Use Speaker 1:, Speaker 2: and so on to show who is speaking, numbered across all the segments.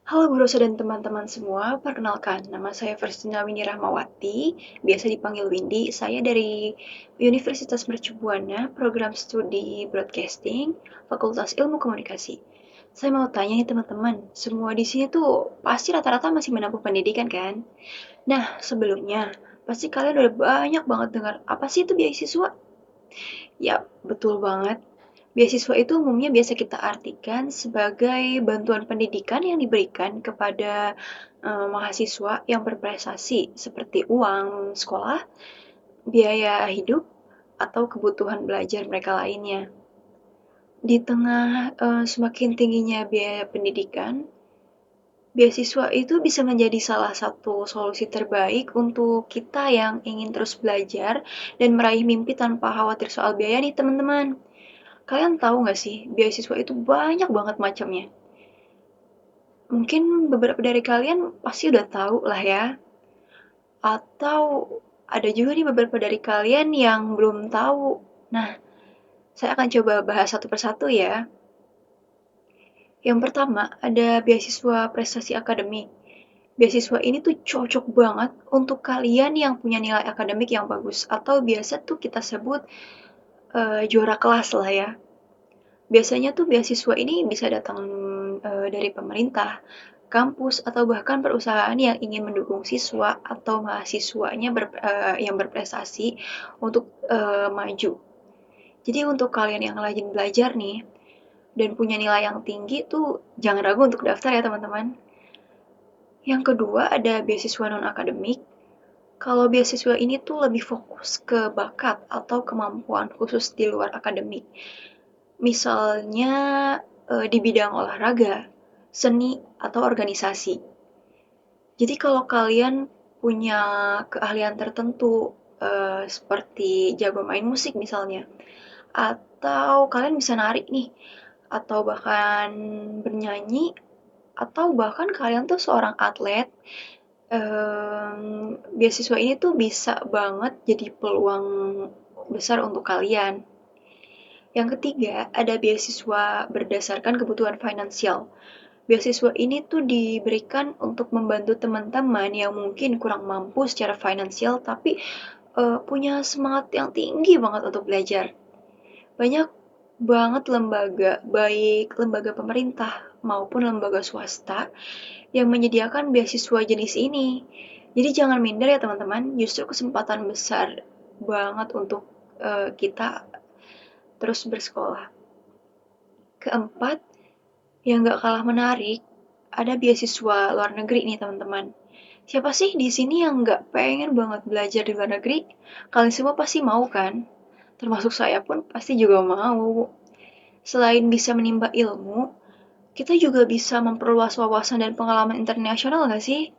Speaker 1: Halo Bu Rosa dan teman-teman semua, perkenalkan nama saya Verstina Winnie Rahmawati, biasa dipanggil Windy. Saya dari Universitas Mercu Buana, program studi Broadcasting, Fakultas Ilmu Komunikasi. Saya mau tanya nih teman-teman, semua di sini tuh pasti rata-rata masih menempuh pendidikan kan? Nah, sebelumnya pasti kalian udah banyak banget dengar apa sih itu beasiswa? Ya, betul banget. Beasiswa itu umumnya biasa kita artikan sebagai bantuan pendidikan yang diberikan kepada mahasiswa yang berprestasi seperti uang sekolah, biaya hidup, atau kebutuhan belajar mereka lainnya. Di tengah semakin tingginya biaya pendidikan, beasiswa itu bisa menjadi salah satu solusi terbaik untuk kita yang ingin terus belajar dan meraih mimpi tanpa khawatir soal biaya nih teman-teman. Kalian tahu nggak sih, beasiswa itu banyak banget macamnya. Mungkin beberapa dari kalian pasti udah tahu lah ya. Atau ada juga nih beberapa dari kalian yang belum tahu. Nah, saya akan coba bahas satu persatu ya. Yang pertama, ada beasiswa prestasi akademik. Beasiswa ini tuh cocok banget untuk kalian yang punya nilai akademik yang bagus. Atau biasa tuh kita sebut juara kelas lah ya. Biasanya tuh beasiswa ini bisa datang dari pemerintah, kampus, atau bahkan perusahaan yang ingin mendukung siswa atau mahasiswanya yang berprestasi untuk maju. Jadi untuk kalian yang rajin belajar nih dan punya nilai yang tinggi tuh jangan ragu untuk daftar ya teman-teman. Yang kedua ada beasiswa non-akademik. Kalau beasiswa ini tuh lebih fokus ke bakat atau kemampuan khusus di luar akademik. Misalnya di bidang olahraga, seni, atau organisasi. Jadi kalau kalian punya keahlian tertentu, seperti jago main musik misalnya, atau kalian bisa nari nih, atau bahkan bernyanyi, atau bahkan kalian tuh seorang atlet, beasiswa ini tuh bisa banget jadi peluang besar untuk kalian. Yang ketiga, ada beasiswa berdasarkan kebutuhan finansial. Beasiswa ini tuh diberikan untuk membantu teman-teman yang mungkin kurang mampu secara finansial tapi punya semangat yang tinggi banget untuk belajar. Banyak banget lembaga, baik lembaga pemerintah maupun lembaga swasta yang menyediakan beasiswa jenis ini. Jadi jangan minder ya teman-teman, justru kesempatan besar banget untuk kita terus bersekolah. Keempat, yang gak kalah menarik, ada beasiswa luar negeri nih teman-teman. Siapa sih di sini yang gak pengen banget belajar di luar negeri? Kalian semua pasti mau kan? Termasuk saya pun pasti juga mau. Selain bisa menimba ilmu, kita juga bisa memperluas wawasan dan pengalaman internasional gak sih?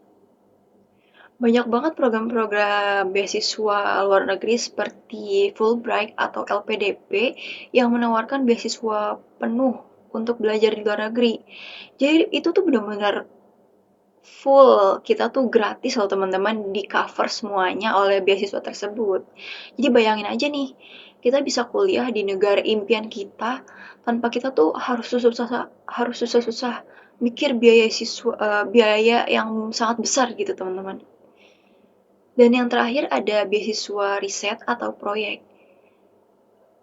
Speaker 1: Banyak banget program-program beasiswa luar negeri seperti Fulbright atau LPDP yang menawarkan beasiswa penuh untuk belajar di luar negeri. Jadi itu tuh benar-benar full, kita tuh gratis loh teman-teman, di cover semuanya oleh beasiswa tersebut. Jadi bayangin aja nih, kita bisa kuliah di negara impian kita tanpa kita tuh harus susah-susah mikir biaya yang sangat besar gitu teman-teman. Dan yang terakhir ada beasiswa riset atau proyek,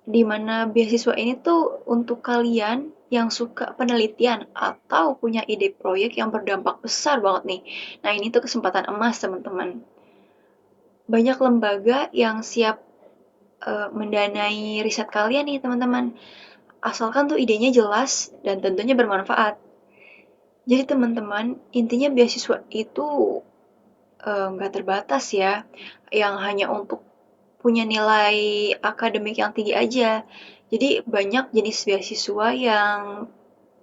Speaker 1: di mana beasiswa ini tuh untuk kalian yang suka penelitian atau punya ide proyek yang berdampak besar banget nih. Nah, ini tuh kesempatan emas, teman-teman. Banyak lembaga yang siap mendanai riset kalian nih, teman-teman. Asalkan tuh idenya jelas dan tentunya bermanfaat. Jadi, teman-teman, intinya beasiswa itu nggak terbatas ya, yang hanya untuk punya nilai akademik yang tinggi aja. Jadi banyak jenis beasiswa yang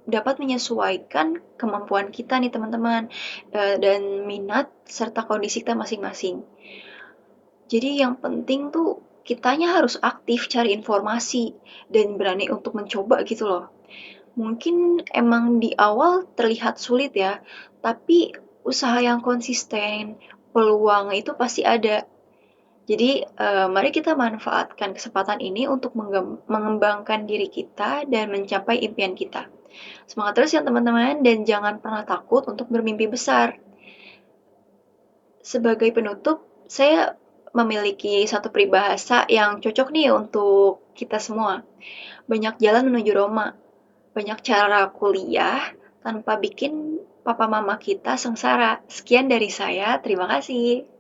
Speaker 1: dapat menyesuaikan kemampuan kita nih teman-teman, dan minat serta kondisi kita masing-masing. Jadi yang penting tuh kitanya harus aktif cari informasi dan berani untuk mencoba gitu loh. Mungkin emang di awal terlihat sulit ya, tapi usaha yang konsisten, peluang itu pasti ada. Jadi, mari kita manfaatkan kesempatan ini untuk mengembangkan diri kita dan mencapai impian kita. Semangat terus ya teman-teman, dan jangan pernah takut untuk bermimpi besar. Sebagai penutup, saya memiliki satu peribahasa yang cocok nih untuk kita semua. Banyak jalan menuju Roma, banyak cara kuliah tanpa bikin papa mama kita sengsara. Sekian dari saya, terima kasih.